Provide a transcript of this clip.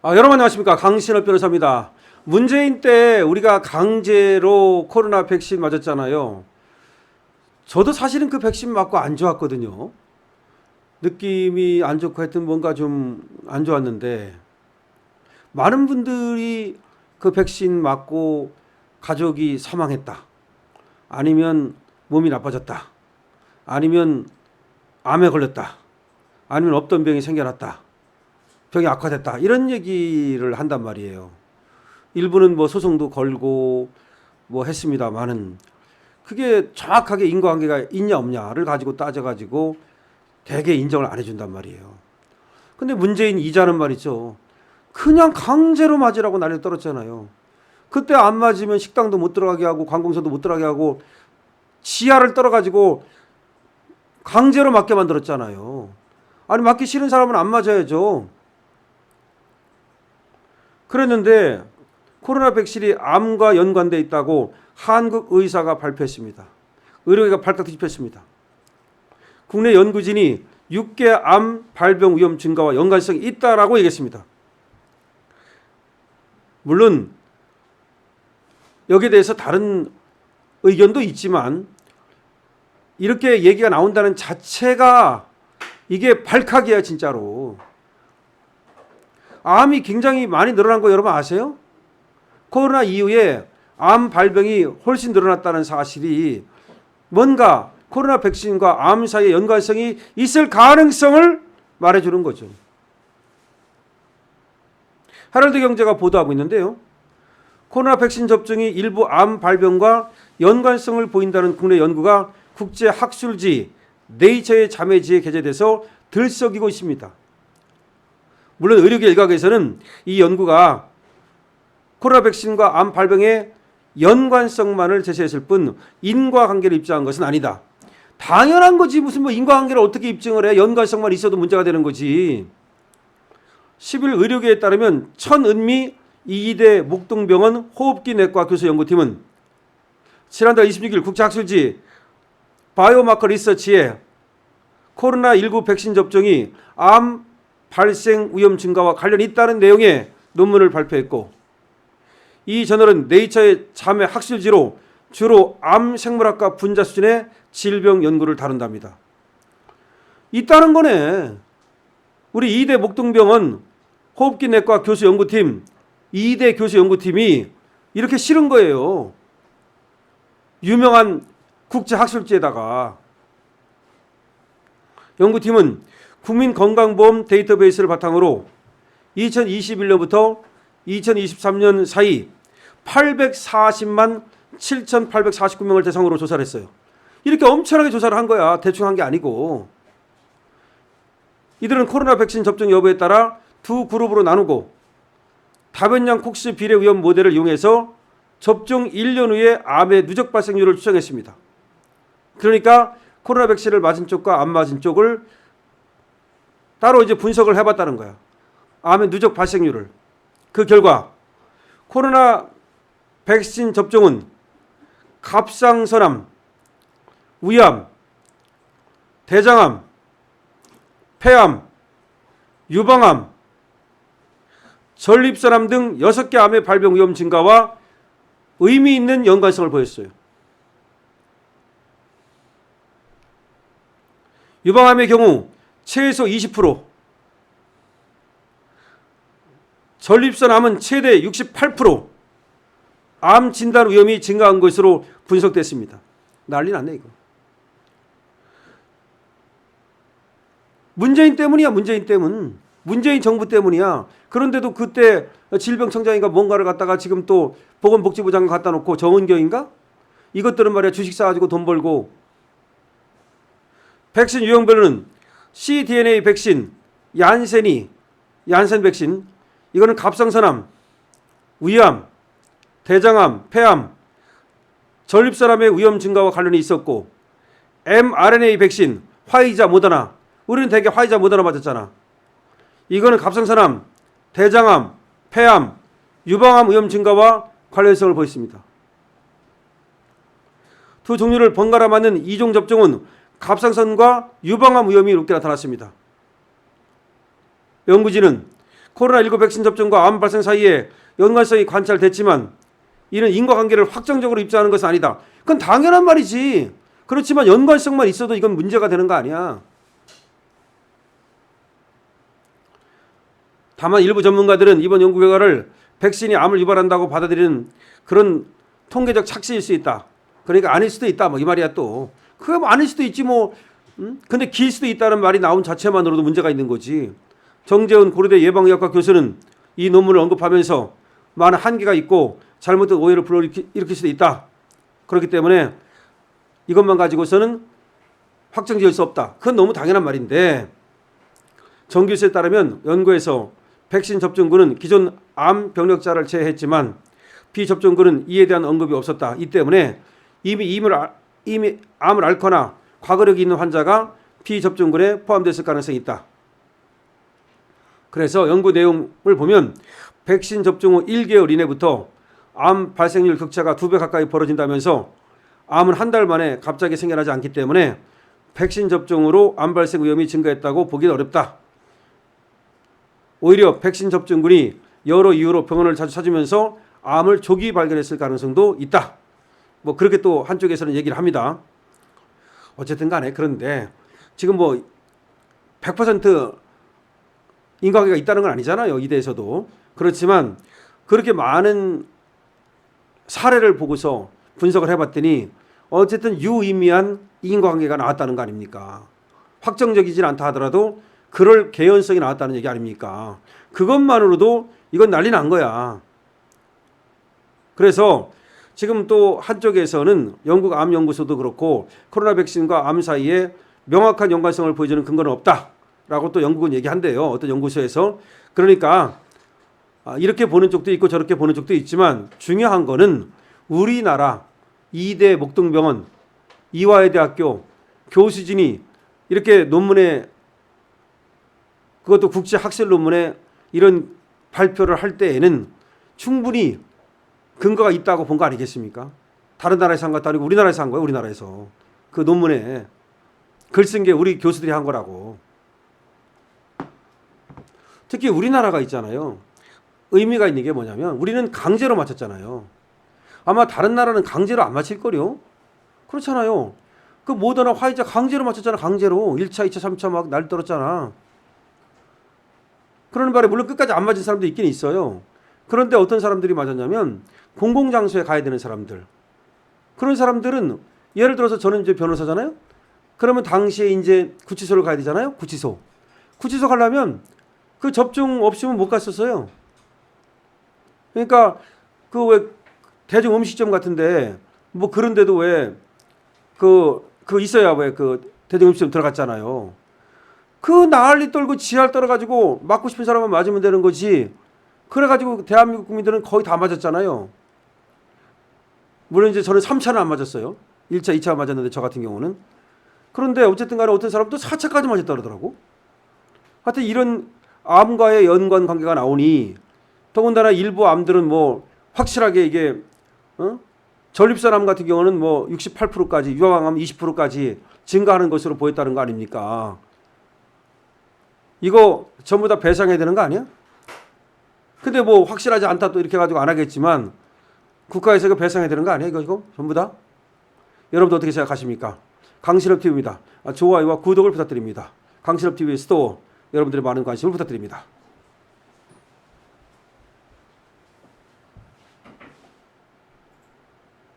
여러분 안녕하십니까. 강신업 변호사입니다. 문재인 때 우리가 강제로 코로나 백신 맞았잖아요. 저도 사실은 그 백신 맞고 안 좋았거든요. 느낌이 안 좋고 하여튼 뭔가 좀 안 좋았는데 많은 분들이 그 백신 맞고 가족이 사망했다. 아니면 몸이 나빠졌다. 아니면 암에 걸렸다. 아니면 없던 병이 생겨났다. 병이 악화됐다. 이런 얘기를 한단 말이에요. 일부는 뭐 소송도 걸고 뭐 했습니다만은 그게 정확하게 인과관계가 있냐 없냐를 가지고 따져가지고 대개 인정을 안 해준단 말이에요. 근데 문재인 이자는 말이죠. 그냥 강제로 맞으라고 난리 떨었잖아요. 그때 안 맞으면 식당도 못 들어가게 하고 관공서도 못 들어가게 하고 지하를 떨어가지고 강제로 맞게 만들었잖아요. 아니 맞기 싫은 사람은 안 맞아야죠. 그랬는데 코로나 백신이 암과 연관돼 있다고 한국 의사가 발표했습니다. 의료계가 발칵 뒤집혔습니다. 국내 연구진이 6개 암 발병 위험 증가와 연관성이 있다라고 얘기했습니다. 물론 여기에 대해서 다른 의견도 있지만 이렇게 얘기가 나온다는 자체가 이게 발칵이야 진짜로. 암이 굉장히 많이 늘어난 거 여러분 아세요? 코로나 이후에 암 발병이 훨씬 늘어났다는 사실이 뭔가 코로나 백신과 암 사이의 연관성이 있을 가능성을 말해주는 거죠. 헤럴드 경제가 보도하고 있는데요. 코로나 백신 접종이 일부 암 발병과 연관성을 보인다는 국내 연구가 국제 학술지 네이처의 자매지에 게재돼서 들썩이고 있습니다. 물론 의료계 일각에서는 이 연구가 코로나 백신과 암 발병의 연관성만을 제시했을 뿐 인과관계를 입증한 것은 아니다. 당연한 거지. 무슨 뭐 인과관계를 어떻게 입증을 해. 연관성만 있어도 문제가 되는 거지. 10일 의료계에 따르면 천은미 이의대 목동병원 호흡기 내과 교수 연구팀은 지난달 26일 국제학술지 바이오마커 리서치에 코로나19 백신 접종이 암 발생 위험 증가와 관련이 있다는 내용의 논문을 발표했고 이 저널은 네이처의 자매 학술지로 주로 암 생물학과 분자 수준의 질병 연구를 다룬답니다. 있다는 거네. 우리 이대 목동병원 호흡기 내과 교수 연구팀 이대 교수 연구팀이 이렇게 실은 거예요. 유명한 국제 학술지에다가. 연구팀은 국민건강보험 데이터베이스를 바탕으로 2021년부터 2023년 사이 840만 7,849명을 대상으로 조사를 했어요. 이렇게 엄청나게 조사를 한 거야. 대충 한 게 아니고. 이들은 코로나 백신 접종 여부에 따라 두 그룹으로 나누고 다변량 콕스 비례 위험 모델을 이용해서 접종 1년 후에 암의 누적 발생률을 추정했습니다. 그러니까 코로나 백신을 맞은 쪽과 안 맞은 쪽을 따로 이제 분석을 해봤다는 거야. 암의 누적 발생률을. 그 결과 코로나 백신 접종은 갑상선암, 위암, 대장암, 폐암, 유방암, 전립선암 등 6개 암의 발병 위험 증가와 의미 있는 연관성을 보였어요. 유방암의 경우 최소 20%, 전립선암은 최대 68%, 암 진단 위험이 증가한 것으로 분석됐습니다. 난리 났네 이거. 문재인 때문이야. 문재인 때문. 문재인 정부 때문이야. 그런데도 그때 질병청장인가 뭔가를 갖다가 지금 또 보건복지부 장관 갖다 놓고 정은경인가? 이것들은 말이야 주식 사가지고 돈 벌고. 백신 유형별로는 cDNA 백신, 얀센 백신, 이거는 갑상선암, 위암, 대장암, 폐암, 전립선암의 위험 증가와 관련이 있었고 mRNA 백신, 화이자, 모더나, 우리는 대개 화이자, 모더나 맞았잖아. 이거는 갑상선암, 대장암, 폐암, 유방암 위험 증가와 관련성을 보였습니다. 두 종류를 번갈아 맞는 2종 접종은 갑상선과 유방암 위험이 높게 나타났습니다. 연구진은 코로나19 백신 접종과 암 발생 사이에 연관성이 관찰됐지만 이는 인과관계를 확정적으로 입증하는 것은 아니다. 그건 당연한 말이지. 그렇지만 연관성만 있어도 이건 문제가 되는 거 아니야. 다만 일부 전문가들은 이번 연구 결과를 백신이 암을 유발한다고 받아들이는 그런 통계적 착시일 수 있다. 그러니까 아닐 수도 있다. 뭐 이 말이야 또. 그게 뭐 아닐 수도 있지 뭐. 근데 길 수도 있다는 말이 나온 자체만으로도 문제가 있는 거지. 정재훈 고려대 예방의학과 교수는 이 논문을 언급하면서 많은 한계가 있고 잘못된 오해를 불러일으킬 수도 있다. 그렇기 때문에 이것만 가지고서는 확정 지을 수 없다. 그건 너무 당연한 말인데 정 교수에 따르면 연구에서 백신 접종군은 기존 암 병력자를 제외했지만 비접종군은 이에 대한 언급이 없었다. 이 때문에 이미 암을 앓거나 과거력이 있는 환자가 비접종군에 포함됐을 가능성이 있다. 그래서 연구 내용을 보면 백신 접종 후 1개월 이내부터 암 발생률 격차가 2배 가까이 벌어진다면서 암은 한 달 만에 갑자기 생겨나지 않기 때문에 백신 접종으로 암 발생 위험이 증가했다고 보기는 어렵다. 오히려 백신 접종군이 여러 이유로 병원을 자주 찾으면서 암을 조기 발견했을 가능성도 있다. 뭐 그렇게 또 한쪽에서는 얘기를 합니다. 어쨌든 간에 그런데 지금 뭐 100% 인과관계가 있다는 건 아니잖아요. 이 대에서도. 그렇지만 그렇게 많은 사례를 보고서 분석을 해봤더니 어쨌든 유의미한 인과관계가 나왔다는 거 아닙니까? 확정적이진 않다 하더라도 그럴 개연성이 나왔다는 얘기 아닙니까? 그것만으로도 이건 난리 난 거야. 그래서 지금 또 한쪽에서는 영국 암연구소도 그렇고 코로나 백신과 암 사이에 명확한 연관성을 보여주는 근거는 없다라고 또 영국은 얘기한대요. 어떤 연구소에서. 그러니까 이렇게 보는 쪽도 있고 저렇게 보는 쪽도 있지만 중요한 거는 우리나라 2대 목동병원 이화여대학교 교수진이 이렇게 논문에 그것도 국제 학술 논문에 이런 발표를 할 때에는 충분히 근거가 있다고 본 거 아니겠습니까? 다른 나라에서 한 것도 아니고 우리나라에서 한 거예요. 우리나라에서. 그 논문에 글 쓴 게 우리 교수들이 한 거라고. 특히 우리나라가 있잖아요. 의미가 있는 게 뭐냐면 우리는 강제로 맞췄잖아요. 아마 다른 나라는 강제로 안 맞힐걸요? 그렇잖아요. 그 모더나 화이자 강제로 맞췄잖아. 강제로. 1차, 2차, 3차 막 날 떨었잖아. 그러는 바람에 물론 끝까지 안 맞은 사람도 있긴 있어요. 그런데 어떤 사람들이 맞았냐면 공공장소에 가야 되는 사람들. 그런 사람들은 예를 들어서 저는 이제 변호사잖아요. 그러면 당시에 이제 구치소를 가야 되잖아요. 구치소 가려면 그 접종 없으면 못 갔었어요. 그러니까 그 왜 대중 음식점 같은데 뭐 그런데도 왜 그 있어야 왜 그 대중 음식점 들어갔잖아요. 그 난리 떨고 지할 떨어가지고 맞고 싶은 사람만 맞으면 되는 거지. 그래가지고 대한민국 국민들은 거의 다 맞았잖아요. 물론 이제 저는 3차는 안 맞았어요. 1차, 2차 맞았는데 저 같은 경우는. 그런데 어쨌든 간에 어떤 사람도 4차까지 맞았다 그러더라고. 하여튼 이런 암과의 연관 관계가 나오니 더군다나 일부 암들은 뭐 확실하게 이게 전립선 암 같은 경우는 뭐 68%까지 유방암 20%까지 증가하는 것으로 보였다는 거 아닙니까? 이거 전부 다 배상해야 되는 거 아니야? 근데 뭐 확실하지 않다 또 이렇게 가지고 안 하겠지만 국가에서 이거 배상해야 되는 거 아니야? 이거 전부 다? 여러분도 어떻게 생각하십니까? 강신업TV입니다. 좋아요와 구독을 부탁드립니다. 강신업TV 스토어 여러분들의 많은 관심을 부탁드립니다.